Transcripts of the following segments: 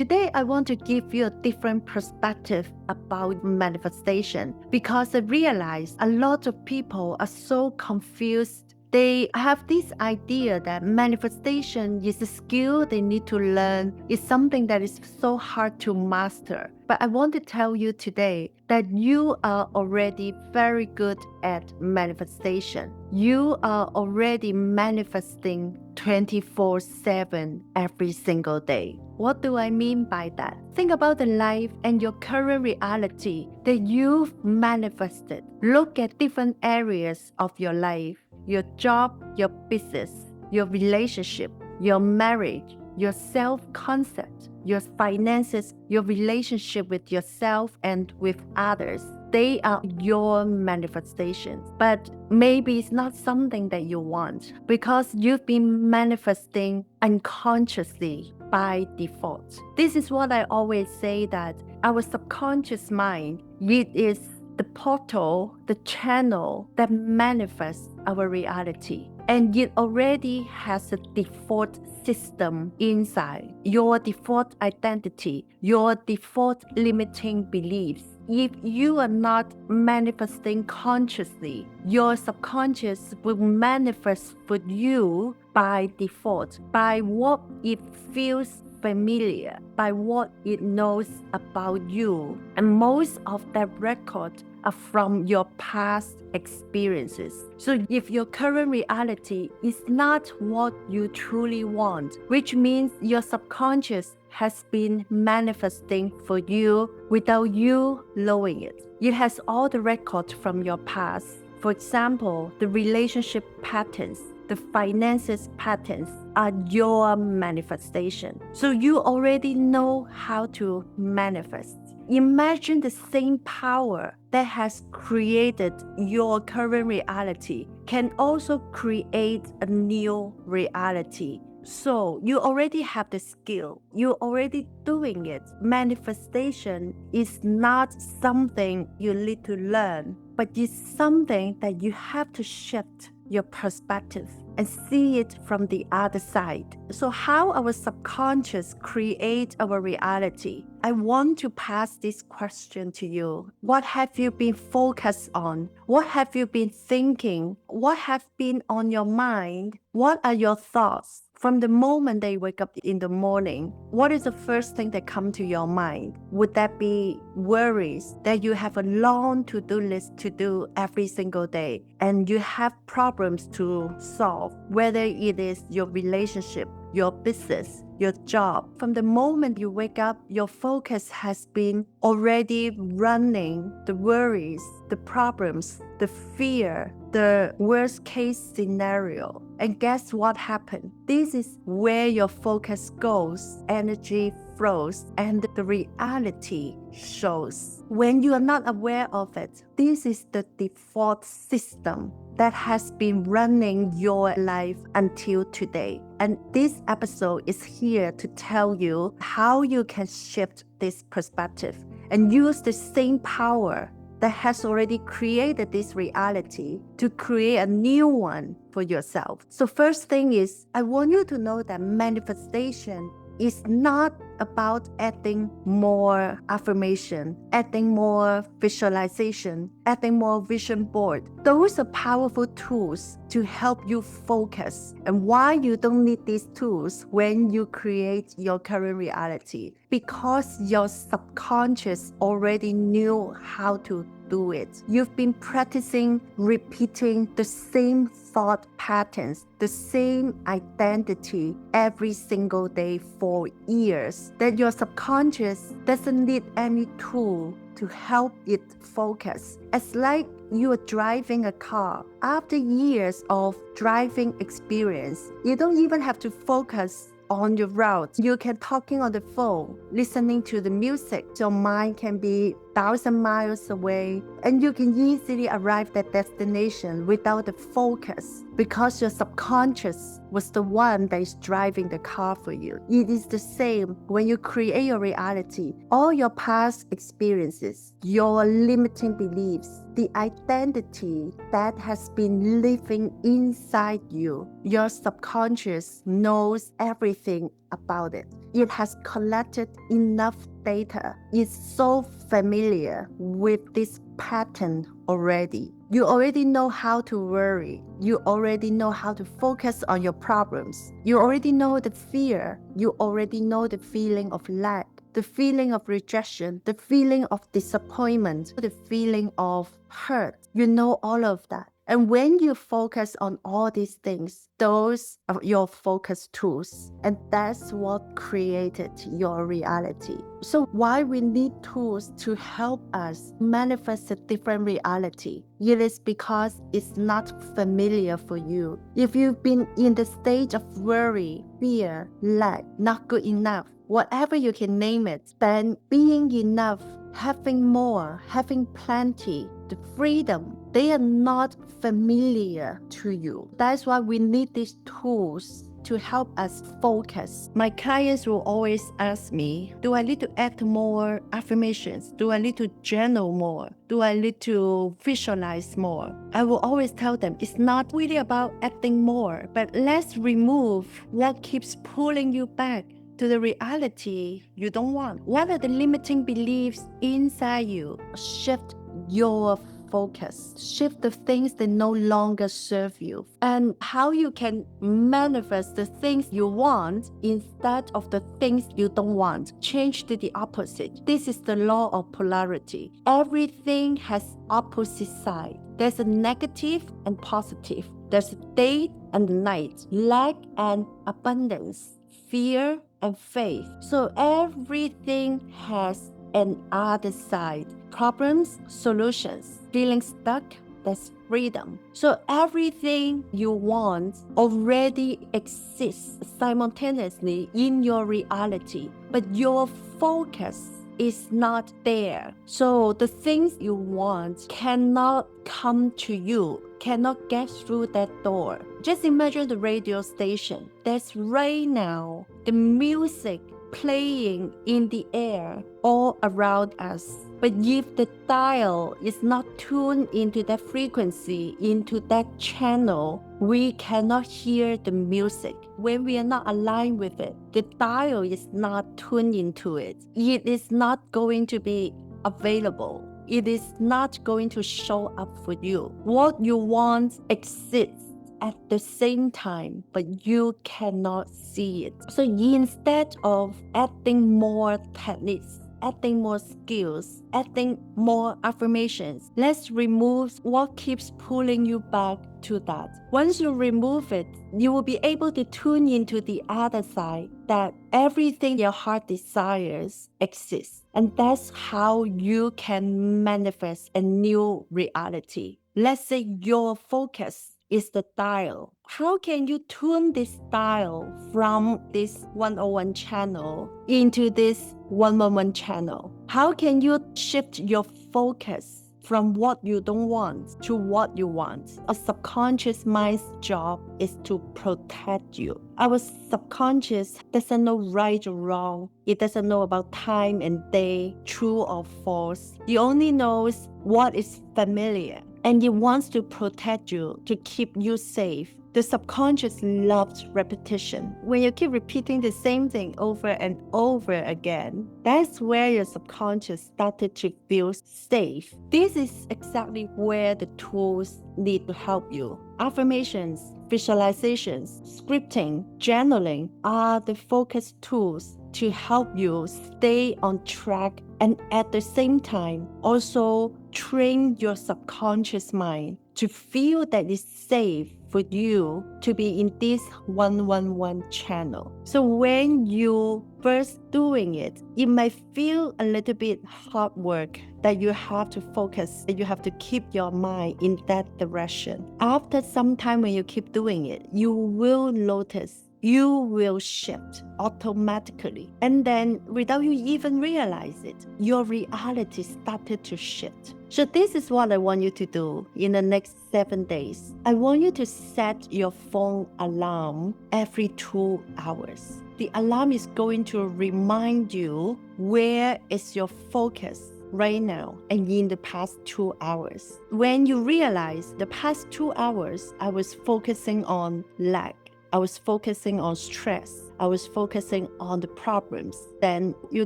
today I want to give you a different perspective about manifestation because I realize a lot of people are so confused. They have this idea that manifestation is a skill they need to learn, it's something that is so hard to master. But I want to tell you today that you are already very good at manifestation. You are already manifesting 24/7 every single day. What do I mean by that? Think about the life and your current reality that you've manifested. Look at different areas of your life. Your job, your business, your relationship, your marriage, your self-concept, your finances, your relationship with yourself and with others. They are your manifestations. But maybe it's not something that you want because you've been manifesting unconsciously by default. This is what I always say, that our subconscious mind, it is the portal, the channel that manifests our reality. And it already has a default system inside, your default identity, your default limiting beliefs. If you are not manifesting consciously, your subconscious will manifest for you by default, by what it feels familiar, by what it knows about you. And most of that record are from your past experiences. So if your current reality is not what you truly want, which means your subconscious has been manifesting for you without you knowing it. It has all the records from your past. For example, the relationship patterns, the finances patterns are your manifestation. So you already know how to manifest. Imagine the same power that has created your current reality can also create a new reality. So you already have the skill. You're already doing it. Manifestation is not something you need to learn, but it's something that you have to shift your perspective and see it from the other side. So how our subconscious creates our reality? I want to pass this question to you. What have you been focused on? What have you been thinking? What have been on your mind? What are your thoughts? From the moment they wake up in the morning, what is the first thing that comes to your mind? Would that be worries that you have a long to-do list to do every single day and you have problems to solve, whether it is your relationship, your business, your job? From the moment you wake up, your focus has been already running the worries, the problems, the fear, the worst case scenario. And guess what happened? This is where your focus goes, energy flows, and the reality shows. When you are not aware of it, this is the default system that has been running your life until today. And this episode is here to tell you how you can shift this perspective and use the same power that has already created this reality to create a new one for yourself. So first thing is, I want you to know that manifestation is not about adding more affirmation, adding more visualization, adding more vision board. Those are powerful tools to help you focus. And why you don't need these tools when you create your current reality? Because your subconscious already knew how to do it. You've been practicing repeating the same thought patterns, the same identity every single day for years, that your subconscious doesn't need any tool to help it focus. It's like you are driving a car. After years of driving experience, you don't even have to focus on your route. You can talking on the phone, listening to the music. Your mind can be 1,000 miles away and you can easily arrive at destination without the focus because your subconscious was the one that is driving the car for you. It is the same when you create your reality. All your past experiences, your limiting beliefs, the identity that has been living inside you, your subconscious knows everything about it. It has collected enough data. It's so familiar with this pattern already. You already know how to worry. You already know how to focus on your problems. You already know the fear. You already know the feeling of lack, the feeling of rejection, the feeling of disappointment, the feeling of hurt. You know all of that. And when you focus on all these things, those are your focus tools. And that's what created your reality. So why we need tools to help us manifest a different reality? It is because it's not familiar for you. If you've been in the stage of worry, fear, lack, not good enough, whatever you can name it, then being enough, having more, having plenty, the freedom, they are not familiar to you. That's why we need these tools to help us focus. My clients will always ask me, do I need to add more affirmations? Do I need to journal more? Do I need to visualize more? I will always tell them it's not really about adding more, but let's remove what keeps pulling you back to the reality you don't want. What are the limiting beliefs inside you? Shift your focus. Shift the things that no longer serve you. And how you can manifest the things you want instead of the things you don't want. Change to the opposite. This is the law of polarity. Everything has opposite side. There's a negative and positive. There's a day and night. Lack and abundance. Fear and faith. So everything has an other side. Problems, solutions. Feeling stuck, that's freedom. So everything you want already exists simultaneously in your reality, but your focus is not there. So the things you want cannot come to you, cannot get through that door. Just imagine the radio station. That's right now the music playing in the air all around us. But if the dial is not tuned into that frequency, into that channel, we cannot hear the music. When we are not aligned with it, the dial is not tuned into it. It is not going to be available. It is not going to show up for you. What you want exists at the same time, but you cannot see it. So instead of adding more techniques, adding more skills, adding more affirmations, let's remove what keeps pulling you back to that. Once you remove it, you will be able to tune into the other side, that everything your heart desires exists. And that's how you can manifest a new reality. Let's say your focus is the dial. How can you tune this dial from this 101 channel into this 111 channel? How can you shift your focus from what you don't want to what you want? A subconscious mind's job is to protect you. Our subconscious doesn't know right or wrong. It doesn't know about time and day, true or false. It only knows what is familiar. And it wants to protect you, to keep you safe. The subconscious loves repetition. When you keep repeating the same thing over and over again, that's where your subconscious started to feel safe. This is exactly where the tools need to help you. Affirmations, visualizations, scripting, journaling are the focus tools to help you stay on track and at the same time also train your subconscious mind to feel that it's safe for you to be in this 111 channel. So when you first doing it, it might feel a little bit hard work that you have to focus, that you have to keep your mind in that direction. After some time when you keep doing it, you will notice you will shift automatically. And then without you even realize it, your reality started to shift. So this is what I want you to do in the next 7 days. I want you to set your phone alarm every 2 hours. The alarm is going to remind you where is your focus right now and in the past 2 hours. When you realize the past 2 hours, I was focusing on lack, I was focusing on stress, I was focusing on the problems, then you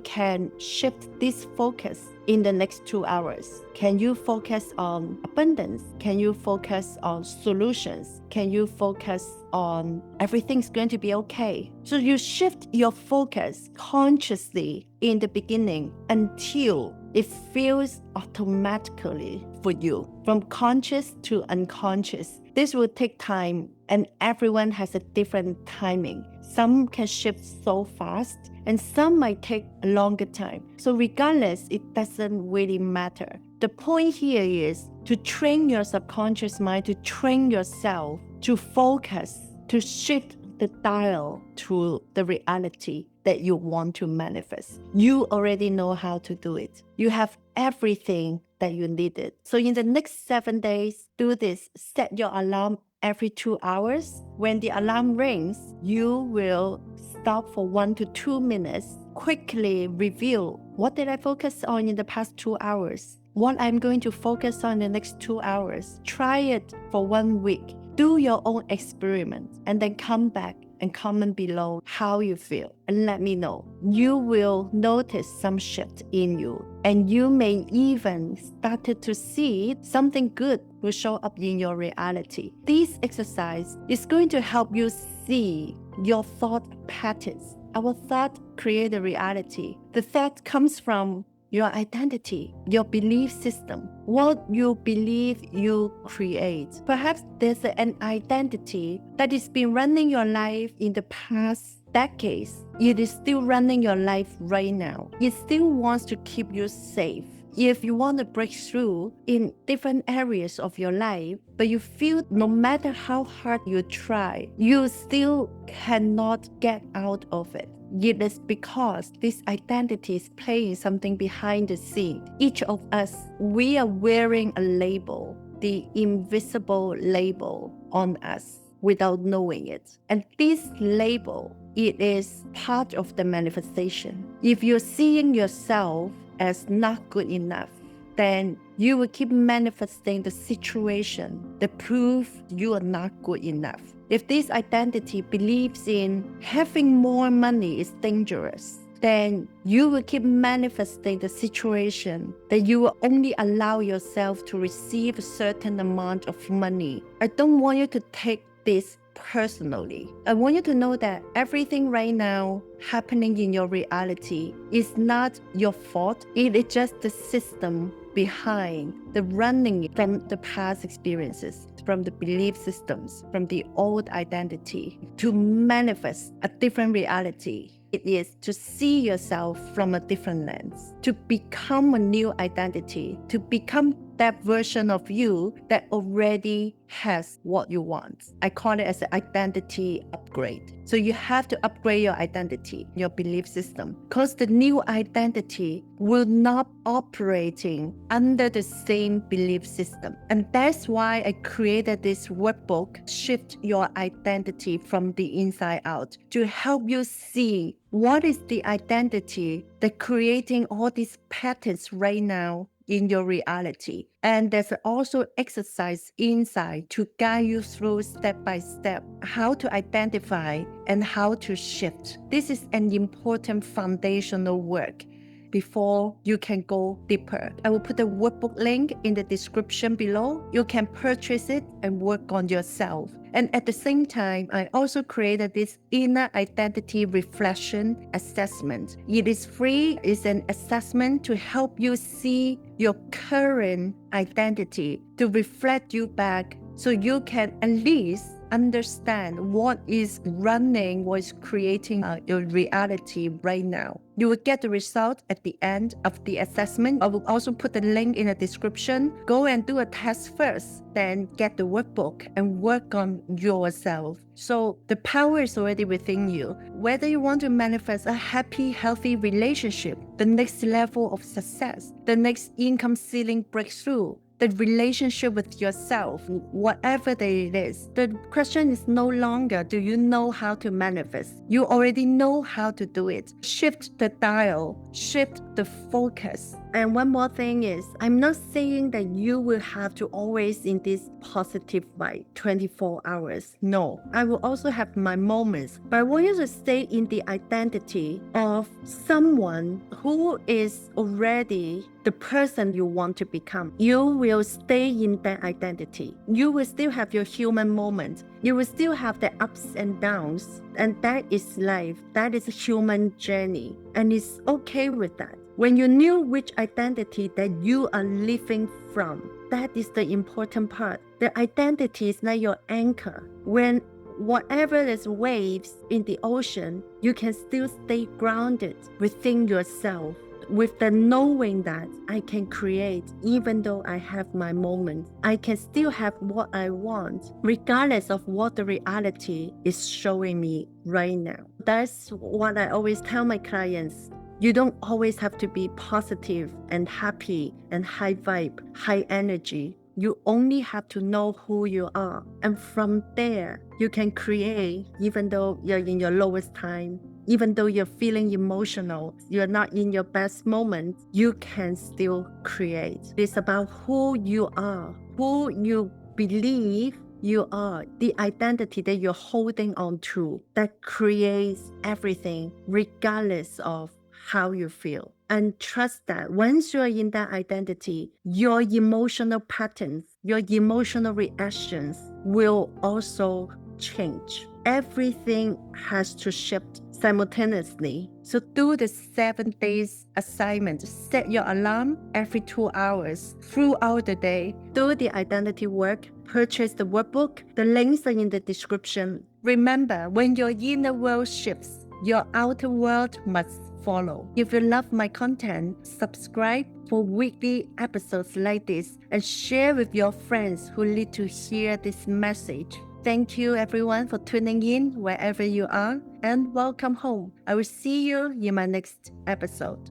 can shift this focus in the next 2 hours. Can you focus on abundance? Can you focus on solutions? Can you focus on everything's going to be okay? So you shift your focus consciously in the beginning until it feels automatically for you, from conscious to unconscious. This will take time, and everyone has a different timing. Some can shift so fast, and some might take a longer time. So regardless, it doesn't really matter. The point here is to train your subconscious mind, to train yourself to focus, to shift the dial to the reality that you want to manifest. You already know how to do it. You have everything that you needed. So in the next 7 days, do this. Set your alarm every 2 hours. When the alarm rings, you will stop for 1 to 2 minutes, quickly review what did I focus on in the past 2 hours, what I'm going to focus on in the next 2 hours. Try it for 1 week. Do your own experiment and then come back and comment below how you feel and let me know. You will notice some shift in you, and you may even start to see something good will show up in your reality. This exercise is going to help you see your thought patterns. Our thought create a reality. The thought comes from your identity, your belief system, what you believe you create. Perhaps there's an identity that has been running your life in the past decades. It is still running your life right now. It still wants to keep you safe. If you want to break through in different areas of your life, but you feel no matter how hard you try, you still cannot get out of it. It is because this identity is playing something behind the scene. Each of us, we are wearing a label, the invisible label on us without knowing it. And this label, it is part of the manifestation. If you're seeing yourself as not good enough, then you will keep manifesting the situation, the proof you are not good enough. If this identity believes in having more money is dangerous, then you will keep manifesting the situation that you will only allow yourself to receive a certain amount of money. I don't want you to take this personally. I want you to know that everything right now happening in your reality is not your fault. It is just the system behind the running from the past experiences, from the belief systems, from the old identity to manifest a different reality. It is to see yourself from a different lens, to become a new identity, to become that version of you that already has what you want. I call it as an identity upgrade. So you have to upgrade your identity, your belief system, because the new identity will not operating under the same belief system. And that's why I created this workbook, Shift Your Identity from the Inside Out, to help you see what is the identity that creating all these patterns right now in your reality. And there's also exercise inside to guide you through step by step how to identify and how to shift. This is an important foundational work before you can go deeper. I will put the workbook link in the description below. You can purchase it and work on yourself. And at the same time, I also created this inner identity reflection assessment. It is free. It's an assessment to help you see your current identity, to reflect you back so you can at least understand what is running, what is creating your reality right now. You will get the result at the end of the assessment. I will also put the link in the description. Go and do a test first, then get the workbook and work on yourself. So the power is already within you. Whether you want to manifest a happy, healthy relationship, the next level of success, the next income ceiling breakthrough, the relationship with yourself, whatever that it is. The question is no longer, do you know how to manifest? You already know how to do it. Shift the dial, shift the focus. And one more thing is, I'm not saying that you will have to always in this positive vibe 24 hours. No, I will also have my moments, but I want you to stay in the identity of someone who is already the person you want to become. You will stay in that identity. You will still have your human moment. You will still have the ups and downs. And that is life. That is a human journey. And it's okay with that. When you knew which identity that you are living from, that is the important part. The identity is like your anchor. When whatever is waves in the ocean, you can still stay grounded within yourself, with the knowing that I can create even though I have my moments. I can still have what I want regardless of what the reality is showing me right now. That's what I always tell my clients. You don't always have to be positive and happy and high vibe, high energy. You only have to know who you are. And from there, you can create even though you're in your lowest time. Even though you're feeling emotional, you're not in your best moment, you can still create. It's about who you are, who you believe you are, the identity that you're holding on to that creates everything regardless of how you feel. And trust that once you're in that identity, your emotional patterns, your emotional reactions will also change. Everything has to shift simultaneously. So do the 7 days assignment. Set your alarm every 2 hours throughout the day. Do the identity work. Purchase the workbook. The links are in the description. Remember, when your inner world shifts, your outer world must follow. If you love my content, subscribe for weekly episodes like this and share with your friends who need to hear this message. Thank you everyone for tuning in wherever you are, and welcome home. I will see you in my next episode.